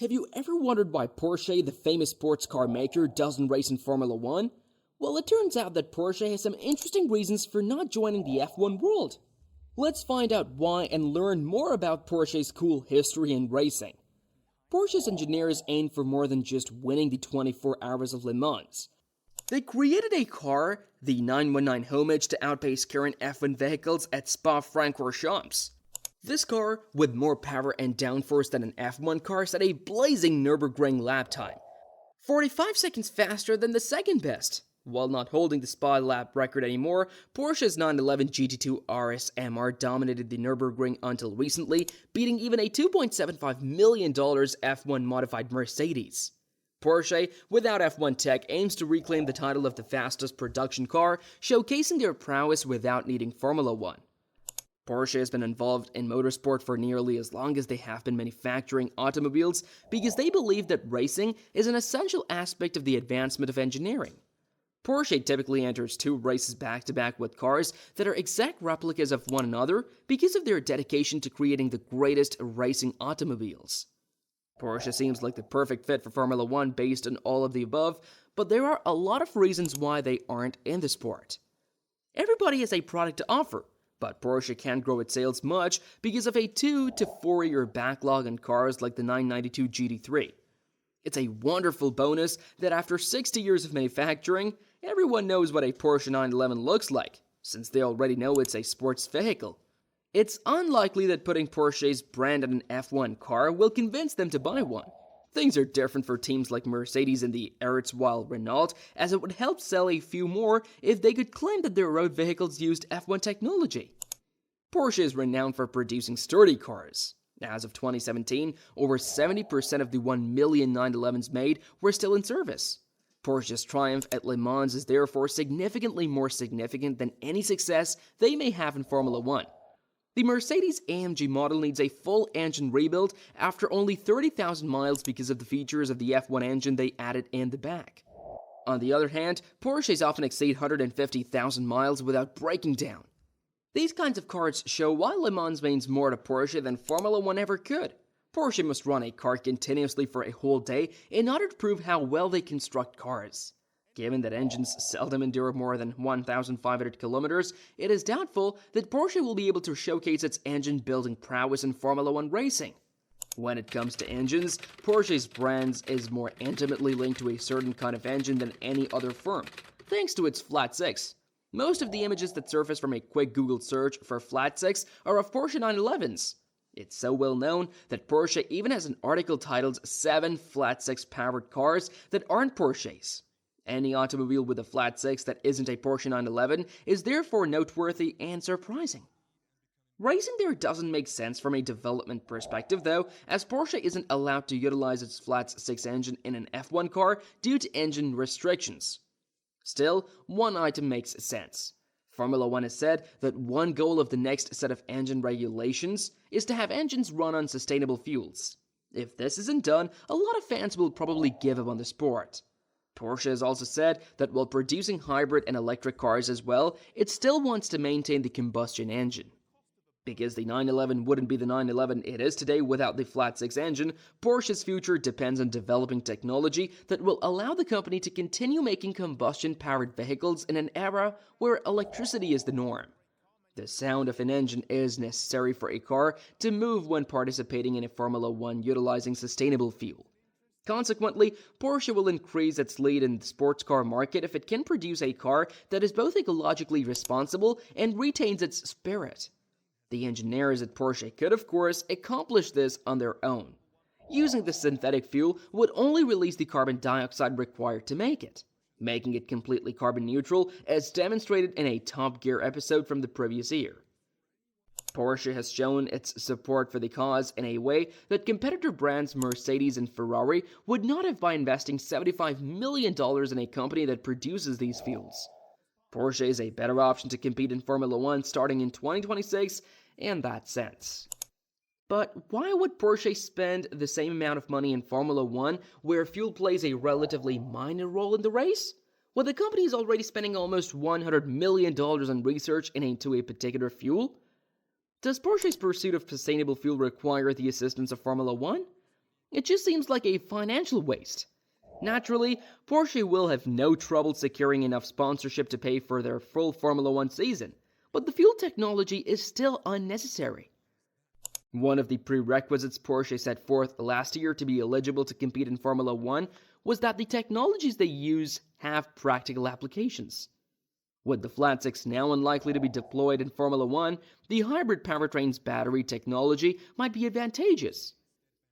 Have you ever wondered why Porsche, the famous sports car maker, doesn't race in Formula 1? Well, it turns out that Porsche has some interesting reasons for not joining the F1 world. Let's find out why and learn more about Porsche's cool history in racing. Porsche's engineers aimed for more than just winning the 24 Hours of Le Mans. They created a car, the 919 homage, to outpace current F1 vehicles at Spa-Francorchamps. This car, with more power and downforce than an F1 car, set a blazing Nürburgring lap time, 45 seconds faster than the second best. While not holding the Spa lap record anymore, Porsche's 911 GT2 RS MR dominated the Nürburgring until recently, beating even a $2.75 million F1 modified Mercedes. Porsche, without F1 tech, aims to reclaim the title of the fastest production car, showcasing their prowess without needing Formula 1. Porsche has been involved in motorsport for nearly as long as they have been manufacturing automobiles because they believe that racing is an essential aspect of the advancement of engineering. Porsche typically enters two races back-to-back with cars that are exact replicas of one another because of their dedication to creating the greatest racing automobiles. Porsche seems like the perfect fit for Formula 1 based on all of the above, but there are a lot of reasons why they aren't in the sport. Everybody has a product to offer, but Porsche can't grow its sales much because of a 2 to 4 year backlog on cars like the 992 GT3. It's a wonderful bonus that after 60 years of manufacturing, everyone knows what a Porsche 911 looks like, since they already know it's a sports vehicle. It's unlikely that putting Porsche's brand on an F1 car will convince them to buy one. Things are different for teams like Mercedes and the erstwhile Renault, as it would help sell a few more if they could claim that their road vehicles used F1 technology. Porsche is renowned for producing sturdy cars. As of 2017, over 70% of the 1 million 911s made were still in service. Porsche's triumph at Le Mans is therefore significantly more significant than any success they may have in Formula 1. The Mercedes-AMG model needs a full engine rebuild after only 30,000 miles because of the features of the F1 engine they added in the back. On the other hand, Porsches often exceed 150,000 miles without breaking down. These kinds of cars show why Le Mans means more to Porsche than Formula 1 ever could. Porsche must run a car continuously for a whole day in order to prove how well they construct cars. Given that engines seldom endure more than 1,500 kilometers, it is doubtful that Porsche will be able to showcase its engine-building prowess in Formula 1 racing. When it comes to engines, Porsche's brand is more intimately linked to a certain kind of engine than any other firm, thanks to its flat six. Most of the images that surface from a quick Google search for flat six are of Porsche 911s. It's so well known that Porsche even has an article titled 7 flat six powered cars that aren't Porsches. Any automobile with a flat six that isn't a Porsche 911 is therefore noteworthy and surprising. Racing there doesn't make sense from a development perspective though, as Porsche isn't allowed to utilize its flat six engine in an F1 car due to engine restrictions. Still, one item makes sense. Formula 1 has said that one goal of the next set of engine regulations is to have engines run on sustainable fuels. If this isn't done, a lot of fans will probably give up on the sport. Porsche has also said that while producing hybrid and electric cars as well, it still wants to maintain the combustion engine. Because the 911 wouldn't be the 911 it is today without the flat six engine, Porsche's future depends on developing technology that will allow the company to continue making combustion-powered vehicles in an era where electricity is the norm. The sound of an engine is necessary for a car to move when participating in a Formula 1 utilizing sustainable fuel. Consequently, Porsche will increase its lead in the sports car market if it can produce a car that is both ecologically responsible and retains its spirit. The engineers at Porsche could, of course, accomplish this on their own. Using the synthetic fuel would only release the carbon dioxide required to make it, making it completely carbon neutral, as demonstrated in a Top Gear episode from the previous year. Porsche has shown its support for the cause in a way that competitor brands Mercedes and Ferrari would not have by investing $75 million in a company that produces these fuels. Porsche is a better option to compete in Formula 1 starting in 2026 in that sense. But why would Porsche spend the same amount of money in Formula 1 where fuel plays a relatively minor role in the race? Well, the company is already spending almost $100 million on research into a particular fuel. Does Porsche's pursuit of sustainable fuel require the assistance of Formula 1? It just seems like a financial waste. Naturally, Porsche will have no trouble securing enough sponsorship to pay for their full Formula One season, but the fuel technology is still unnecessary. One of the prerequisites Porsche set forth last year to be eligible to compete in Formula One was that the technologies they use have practical applications. With the Flat 6 now unlikely to be deployed in Formula One, the hybrid powertrain's battery technology might be advantageous.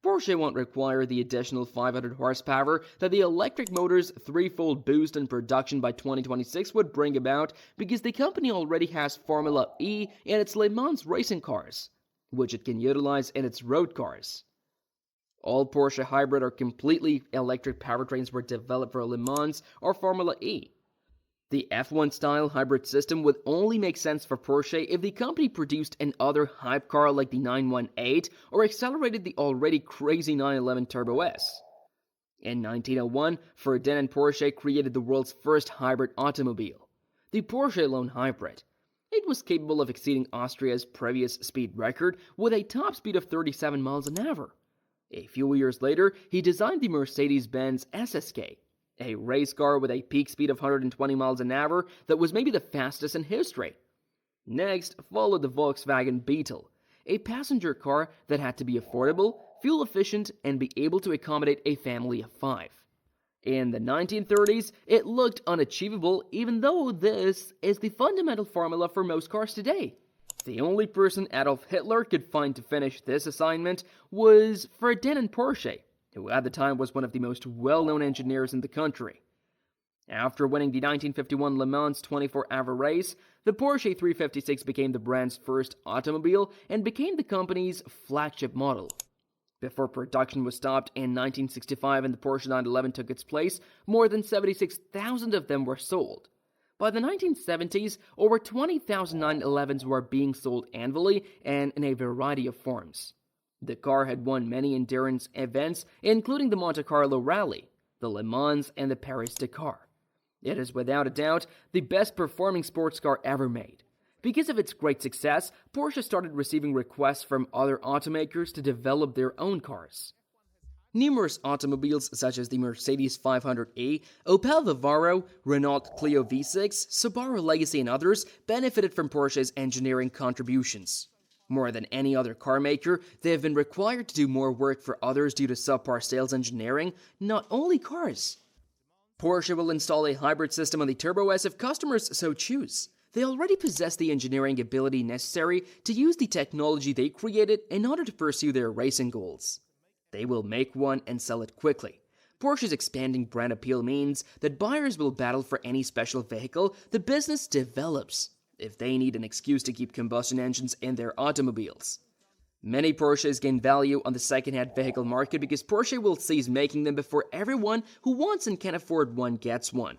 Porsche won't require the additional 500 horsepower that the electric motor's threefold boost in production by 2026 would bring about because the company already has Formula E in its Le Mans racing cars, which it can utilize in its road cars. All Porsche hybrid or completely electric powertrains were developed for Le Mans or Formula E. The F1-style hybrid system would only make sense for Porsche if the company produced another hype car like the 918 or accelerated the already crazy 911 Turbo S. In 1901, Ferdinand Porsche created the world's first hybrid automobile, the Porsche Lone Hybrid. It was capable of exceeding Austria's previous speed record with a top speed of 37 miles an hour. A few years later, he designed the Mercedes-Benz SSK, a race car with a peak speed of 120 miles an hour that was maybe the fastest in history. Next followed the Volkswagen Beetle, a passenger car that had to be affordable, fuel efficient, and be able to accommodate a family of 5. In the 1930s, it looked unachievable even though this is the fundamental formula for most cars today. The only person Adolf Hitler could find to finish this assignment was Ferdinand Porsche, who at the time was one of the most well-known engineers in the country. After winning the 1951 Le Mans 24-hour race, the Porsche 356 became the brand's first automobile and became the company's flagship model. Before production was stopped in 1965 and the Porsche 911 took its place, more than 76,000 of them were sold. By the 1970s, over 20,000 911s were being sold annually and in a variety of forms. The car had won many endurance events, including the Monte Carlo Rally, the Le Mans, and the Paris-Dakar. It is without a doubt the best-performing sports car ever made. Because of its great success, Porsche started receiving requests from other automakers to develop their own cars. Numerous automobiles such as the Mercedes 500e, Opel Vivaro, Renault Clio V6, Subaru Legacy, and others benefited from Porsche's engineering contributions. More than any other car maker, they have been required to do more work for others due to subpar sales engineering, not only cars. Porsche will install a hybrid system on the Turbo S if customers so choose. They already possess the engineering ability necessary to use the technology they created in order to pursue their racing goals. They will make one and sell it quickly. Porsche's expanding brand appeal means that buyers will battle for any special vehicle the business develops if they need an excuse to keep combustion engines in their automobiles. Many Porsches gain value on the second-hand vehicle market because Porsche will cease making them before everyone who wants and can afford one gets one.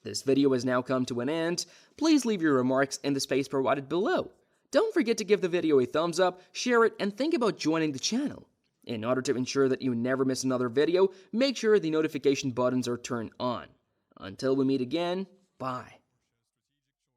This video has now come to an end. Please leave your remarks in the space provided below. Don't forget to give the video a thumbs up, share it, and think about joining the channel. In order to ensure that you never miss another video, make sure the notification buttons are turned on. Until we meet again, bye.